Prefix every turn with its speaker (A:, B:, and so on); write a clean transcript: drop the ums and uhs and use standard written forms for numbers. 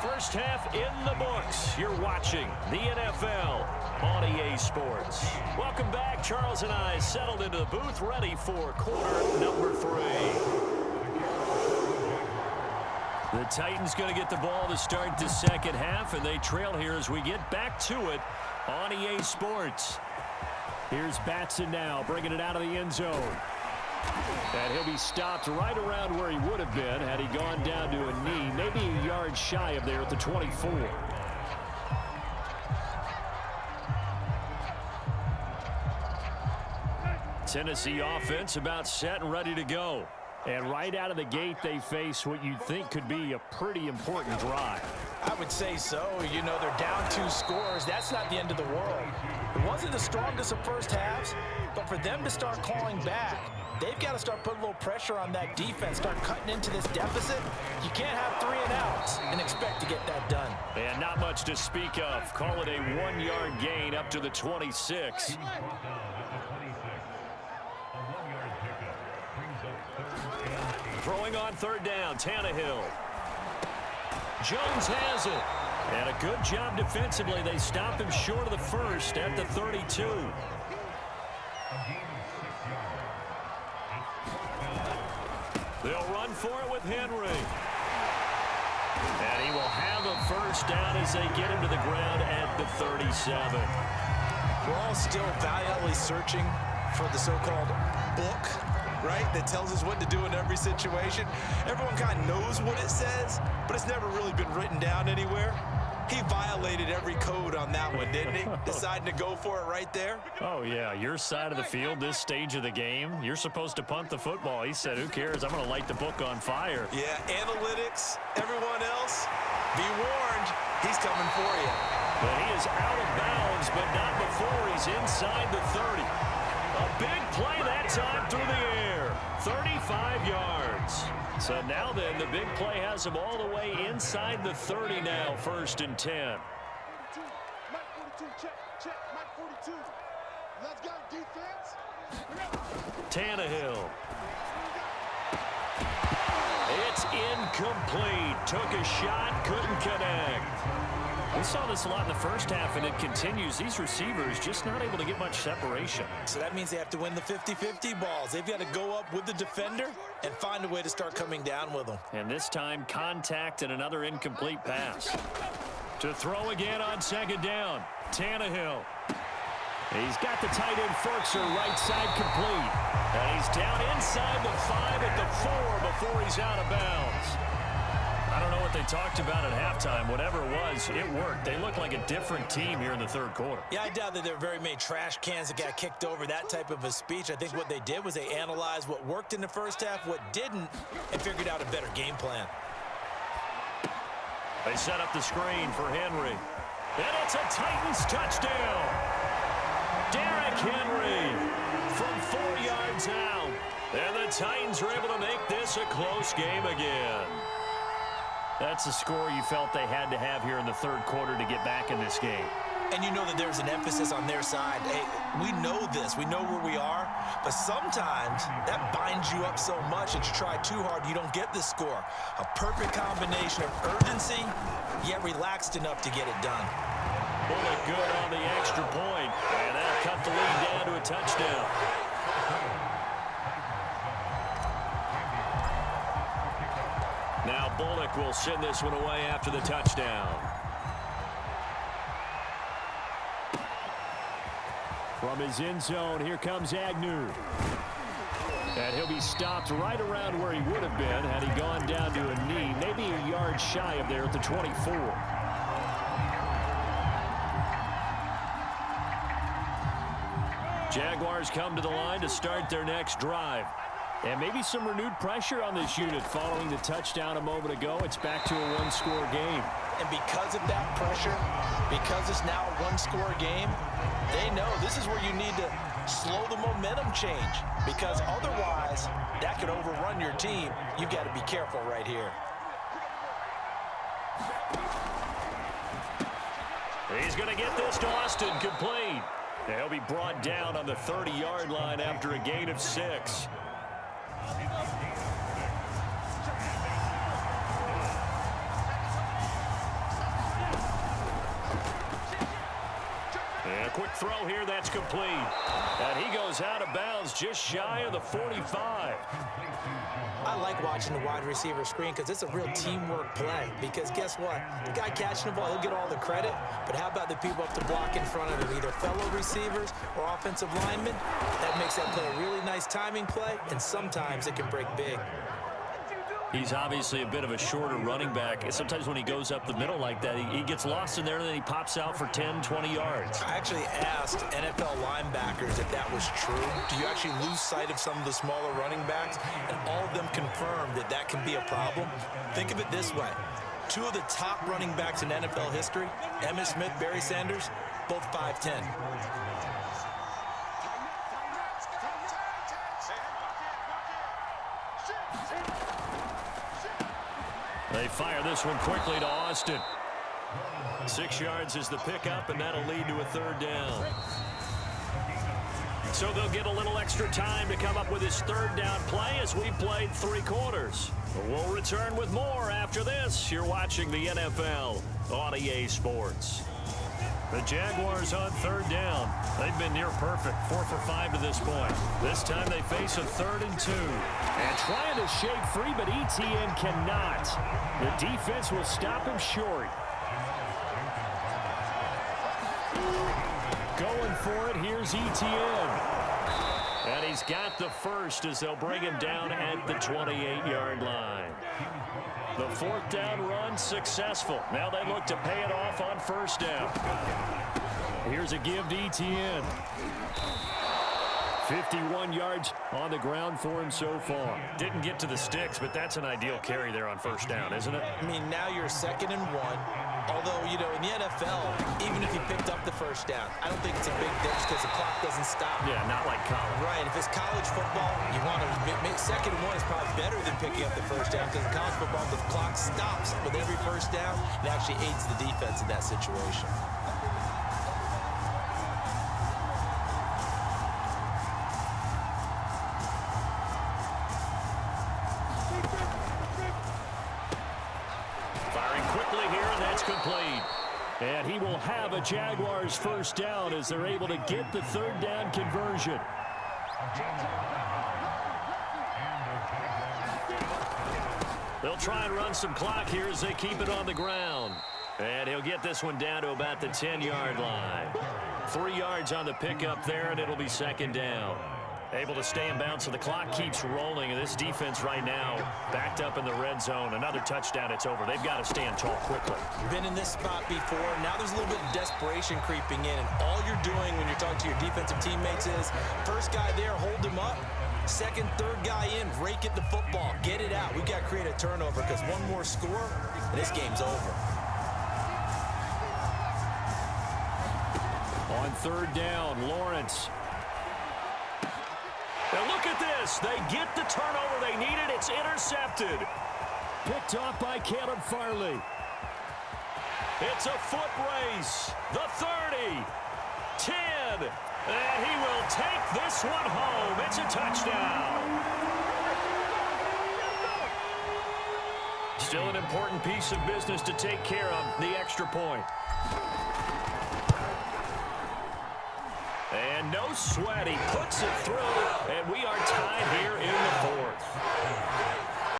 A: First half in the books. You're watching the NFL on EA Sports. Welcome back. Charles and I settled into the booth, ready for quarter number 3. The Titans going to get the ball to start the second half, and they trail here as we get back to it on EA Sports. Here's Batson now, bringing it out of the end zone. And he'll be stopped right around where he would have been had he gone down to a knee, maybe a yard shy of there at the 24. Tennessee offense about set and ready to go. And right out of the gate, they face what you'd think could be a pretty important drive.
B: I would say so. You know, they're down 2 scores. That's not the end of the world. It wasn't the strongest of first halves, but for them to start clawing back, they've got to start putting a little pressure on that defense, start cutting into this deficit. You can't have 3 and outs and expect to get that done.
A: And not much to speak of. Call it a 1-yard gain up to the 26. Throwing on third down, Tannehill. Jones has it. And a good job defensively. They stop him short of the first at the 32. They'll run for it with Henry. And he will have a first down as they get him to the ground at the 37.
B: We're all still valiantly searching for the so-called book, right, that tells us what to do in every situation. Everyone kind of knows what it says, but it's never really been written down anywhere. He violated every code on that one, didn't he? Deciding to go for it right there.
A: Oh, yeah. Your side of the field, this stage of the game, you're supposed to punt the football. He said, who cares? I'm going to light the book on fire.
B: Yeah, analytics, everyone else, be warned, he's coming for you.
A: But he is out of bounds, but not before he's inside the 30. A big play that time through the air. 35 yards. So now then, the big play has him all the way inside the 30 now, 1st and 10.
C: Mike 42, check, Mike 42. Let's go, defense.
A: Tannehill. It's incomplete. Took a shot, couldn't connect. We saw this a lot in the first half, and it continues. These receivers just not able to get much separation.
B: So that means they have to win the 50-50 balls. They've got to go up with the defender and find a way to start coming down with them.
A: And this time, contact and another incomplete pass. To throw again on second down, Tannehill. He's got the tight end Ferkser right side complete. And he's down inside the 5 at the 4 before he's out of bounds. I don't know what they talked about at halftime. Whatever it was, it worked. They look like a different team here in the third quarter.
B: Yeah, I doubt that there were very many trash cans that got kicked over, that type of a speech. I think what they did was they analyzed what worked in the first half, what didn't, and figured out a better game plan.
A: They set up the screen for Henry. And it's a Titans touchdown. Derrick Henry from 4 yards out. And the Titans are able to make this a close game again. That's the score you felt they had to have here in the third quarter to get back in this game.
B: And you know that there's an emphasis on their side. Hey, we know this. We know where we are. But sometimes that binds you up so much that you try too hard, you don't get this score. A perfect combination of urgency, yet relaxed enough to get it done.
A: Bullet good on the extra point. And that'll cut the lead down to a touchdown. Now Bullock will send this one away after the touchdown. From his end zone, here comes Agnew. And he'll be stopped right around where he would have been had he gone down to a knee, maybe a yard shy of there at the 24. Jaguars come to the line to start their next drive. And maybe some renewed pressure on this unit following the touchdown a moment ago. It's back to a one-score game.
B: And because of that pressure, because it's now a one-score game, they know this is where you need to slow the momentum change. Because otherwise, that could overrun your team. You've got to be careful right here.
A: He's going to get this to Austin, complete. He'll be brought down on the 30-yard line after a gain of 6. quick throw here. That's complete. And he goes out of bounds just shy of the 45.
D: I like watching the wide receiver screen because it's a real teamwork play. Because guess what? The guy catching the ball, he'll get all the credit. But how about the people up the block in front of him, either fellow receivers or offensive linemen? That makes that play a really nice timing play, and sometimes it can break big.
A: He's obviously a bit of a shorter running back. Sometimes when he goes up the middle like that, he gets lost in there, and then he pops out for 10, 20 yards.
B: I actually asked NFL linebackers if that was true. Do you actually lose sight of some of the smaller running backs? And all of them confirmed that that can be a problem. Think of it this way. Two of the top running backs in NFL history, Emmitt Smith, Barry Sanders, both 5'10".
A: They fire this one quickly to Austin. 6 yards is the pickup, and that'll lead to a third down. So they'll get a little extra time to come up with his third down play as we played 3 quarters. We'll return with more after this. You're watching the NFL on EA Sports. The Jaguars on third down. They've been near perfect, 4 for 5 to this point. This time they face a 3rd and 2. And trying to shake free, but ETN cannot. The defense will stop him short. Going for it, here's ETN. And he's got the first as they'll bring him down at the 28-yard line. The 4th down run successful. Now they look to pay it off on 1st down. Here's a give to ETN. 51 yards on the ground for him so far. Didn't get to the sticks, but that's an ideal carry there on 1st down, isn't it?
D: I mean, now you're 2nd and 1. Although, you know, in the NFL, even if he picked up the 1st down, I don't think it's a big difference because the clock doesn't stop.
A: Yeah, not like college.
D: Right. If it's college football, you want to make 2nd and 1 is probably better than picking up the 1st down because in college football, the clock stops with every 1st down. It actually aids the defense in that situation.
A: Complete. And he will have a Jaguars 1st down as they're able to get the 3rd down conversion. They'll try and run some clock here as they keep it on the ground. And he'll get this one down to about the 10-yard line. 3 yards on the pickup there, and it'll be 2nd down. Able to stay in bounds, so the clock keeps rolling, and this defense right now backed up in the red zone. Another touchdown, it's over. They've got to stand tall quickly.
D: Been in this spot before. Now there's a little bit of desperation creeping in, and all you're doing when you're talking to your defensive teammates is, first guy there, hold him up. 2nd, 3rd guy in, rake at the football. Get it out. We've got to create a turnover because one more score, and this game's over.
A: On 3rd down, Lawrence. And look at this. They get the turnover they needed. It's intercepted. Picked off by Caleb Farley. It's a foot race. The 30. 10. And he will take this one home. It's a touchdown. Still an important piece of business to take care of, the extra point. And no sweat, he puts it through, and we are tied here in the 4th.